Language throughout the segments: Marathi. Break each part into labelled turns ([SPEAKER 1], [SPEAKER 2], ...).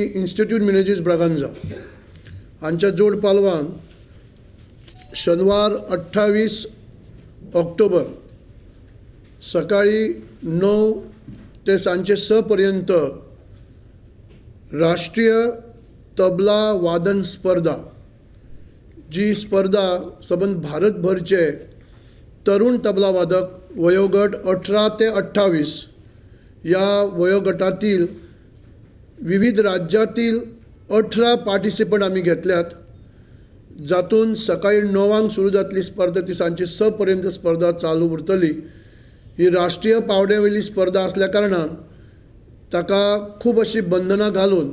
[SPEAKER 1] इंस्टिट्यूट मिनेजीस ब्रागांजा हांच्या जोड पालवान शनिवार 28 ऑक्टोबर सकाळी 9 ते सांजे 6 पर्यंत राष्ट्रीय तबला वादन स्पर्धा जी स्पर्धा सबंद भारतभरचे तरुण तबला वादक वयोगट 18 ते 28 या वयोगटातील विविध राज्यातील 18 पार्टिसिपंट आम्ही घेतल्यात. जातून सकाळी 9 सुरू जातली स्पर्धा ती सांजे 6 पर्यंत स्पर्धा चालू उरतली. ही राष्ट्रीय पावड्यावेली स्पर्धा असल्या कारणान ताका खूब अशी बंधनां घालून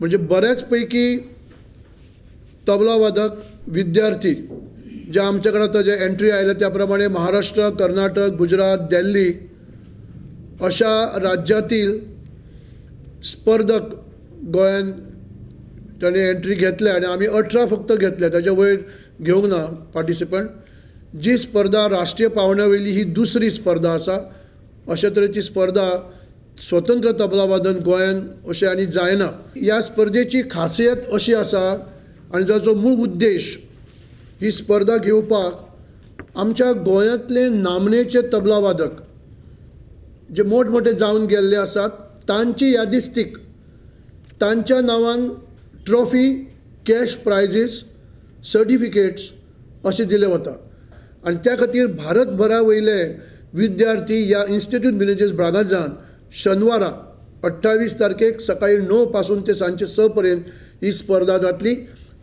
[SPEAKER 1] म्हणजे बऱ्याच पैकी तबला वादक विद्यार्थी जे आमच्या कडेन आतां जे एंट्री आयल्या त्या प्रमाणे महाराष्ट्र, कर्नाटक, गुजरात, दिल्ली अशा राज्यातील स्पर्धक गोंयान ताणें एंट्री घेतल्या आनी आमी 18 फक्त घेतल्या, ताच्या वयर घेवंक ना पार्टिसिपंट. जी स्पर्धा राष्ट्रीय पावंड्या वयली ही दुसरी स्पर्धा आसा. अशा तरेची स्पर्धा स्वतंत्र तबला वादन गोंयान अशें आनी जायना. ह्या स्पर्धेची खासियत अशी आसा आनी जाचो मूळ उद्देश ही स्पर्धा घेवपाक आमच्या गोंयांतले नामनेचे तबला वादक जे मोठमोठे जावन गेल्ले आसात तांची यादिस्तीक तांच्या नांवान ट्रॉफी, कॅश प्रायजीस, सर्टिफिकेट्स अशें दिले वता. आनी त्या खातीर भारतभरा वयले विद्यार्थी ह्या इंस्टिट्यूट मिनेजीस ब्रागांजान शेनवारा 28 तारखेक सकाळी 9 पासून ते सांजे 6 पर्यंत ही स्पर्धा जातली.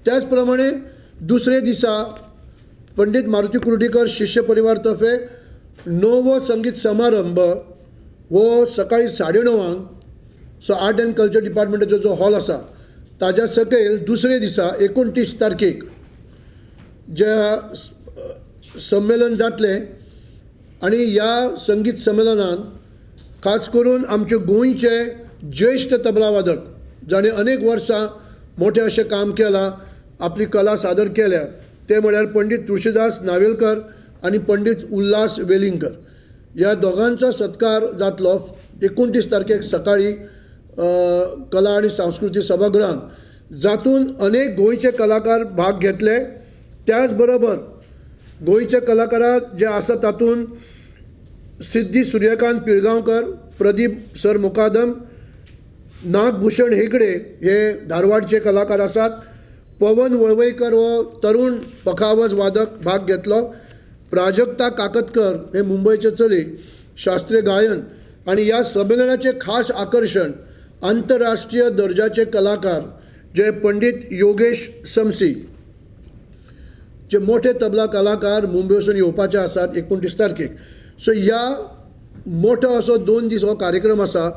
[SPEAKER 1] त्याच प्रमाणे दुसरे दिसा पंडित मारुती कुर्डीकर शिष्य परिवार तर्फे 9वो संगीत समारंभ वो सकाळी 9:30 सो आर्ट एंड कल्चर डिपार्टमेंटाचो जो हॉल आसा ताच्या सकयल दुसरे दिसा 29 तारखेक जे संमेलन जातलें. आनी ह्या संगीत संमेलनान खास करून आमचे गोंयचे ज्येश्ठ तबला वादक जाणें अनेक वर्सां मोठे अशें काम केलां, आपली कला सादर केल्या, ते म्हळ्यार पंडित तुळशीदास नावेलकर आनी पंडित उल्हास वेलिंगकर ह्या दोगांचो सत्कार जातलो 29 तारखेक सकाळी कला आनी सांस्कृतीक सभागृहान. जातून अनेक गोंयचे कलाकार भाग घेतले. त्याच बरोबर गोंयचे कलाकार जे आसा तातूंत सिद्धी सूर्यकांत पिळगांवकर, प्रदीप सर मुकादम, नागभूषण हेगडे हे धारवाडचे कलाकार आसात. पवन वळवयकर हो तरुण पखावज वादक भाग घेतलो. प्राजक्ता काकतकर हे मुंबयचे चली शास्त्रीय गायन. आनी ह्या संमेलनाचे खास आकर्शण आंतरराष्ट्रीय दर्जाचे कलाकार जे पंडित योगेश समसी जे मोठे तबला कलाकार मुंबय वचून येवपाचे आसात 29 तारखेक. सो ह्या मोठो असो 2 दीस हो कार्यक्रम आसा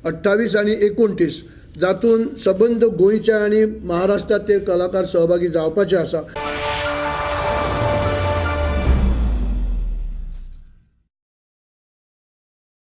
[SPEAKER 1] 28 आनी 29 जातून सबंद गोंयचे आनी महाराष्ट्राचे कलाकार सहभागी जावपाचे आसा.